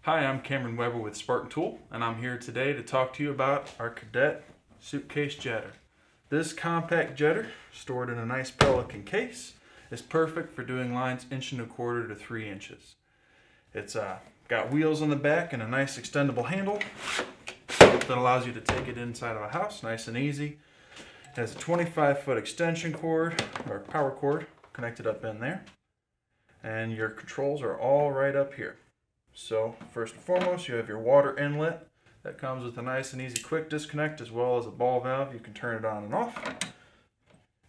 Hi, I'm Cameron Weber with Spartan Tool, and I'm here today to talk to you about our Cadet Suitcase jetter. This compact jetter, stored in a nice pelican case, is perfect for doing lines 1 1/4 to 3 inches. It's got wheels on the back and a nice extendable handle that allows you to take it inside of a house nice and easy. It has a 25-foot extension cord, or power cord, connected up in there. And your controls are all right up here. So first and foremost, you have your water inlet that comes with a nice and easy quick disconnect, as well as a ball valve. You can turn it on and off.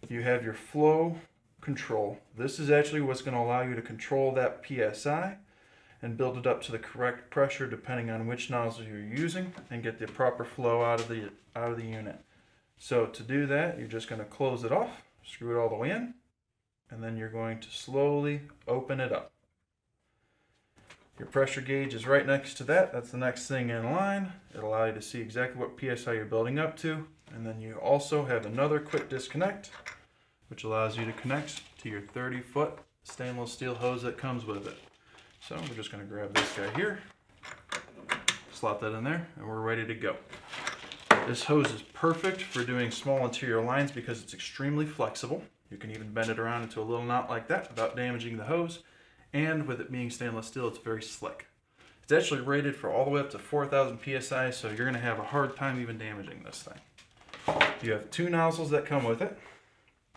You have your flow control. This is actually what's going to allow you to control that PSI and build it up to the correct pressure depending on which nozzle you're using and get the proper flow out of the unit. So to do that, you're just going to close it off, screw it all the way in, and then you're going to slowly open it up. Your pressure gauge is right next to that. That's the next thing in line. It'll allow you to see exactly what PSI you're building up to. And then you also have another quick disconnect, which allows you to connect to your 30-foot stainless steel hose that comes with it. So we're just going to grab this guy here, slot that in there, and we're ready to go. This hose is perfect for doing small interior lines because it's extremely flexible. You can even bend it around into a little knot like that without damaging the hose. And with it being stainless steel, it's very slick. It's actually rated for all the way up to 4,000 PSI, so you're going to have a hard time even damaging this thing. You have 2 nozzles that come with it.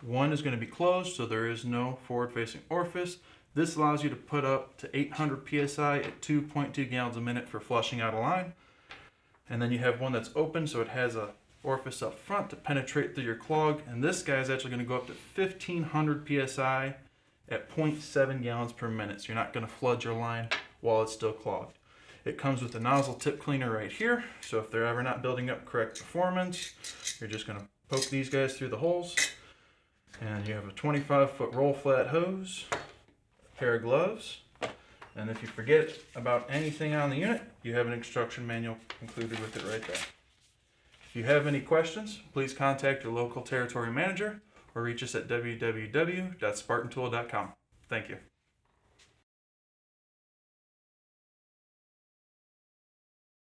One is going to be closed, so there is no forward-facing orifice. This allows you to put up to 800 PSI at 2.2 gallons a minute for flushing out a line. And then you have one that's open, so it has a orifice up front to penetrate through your clog. And this guy is actually going to go up to 1,500 PSI at 0.7 gallons per minute, so you're not going to flood your line while it's still clogged. It comes with a nozzle tip cleaner right here, so if they're ever not building up correct performance, you're just going to poke these guys through the holes. And you have a 25-foot roll flat hose, a pair of gloves, and if you forget about anything on the unit, you have an instruction manual included with it right there. If you have any questions, please contact your local territory manager or reach us at www.spartantool.com. Thank you.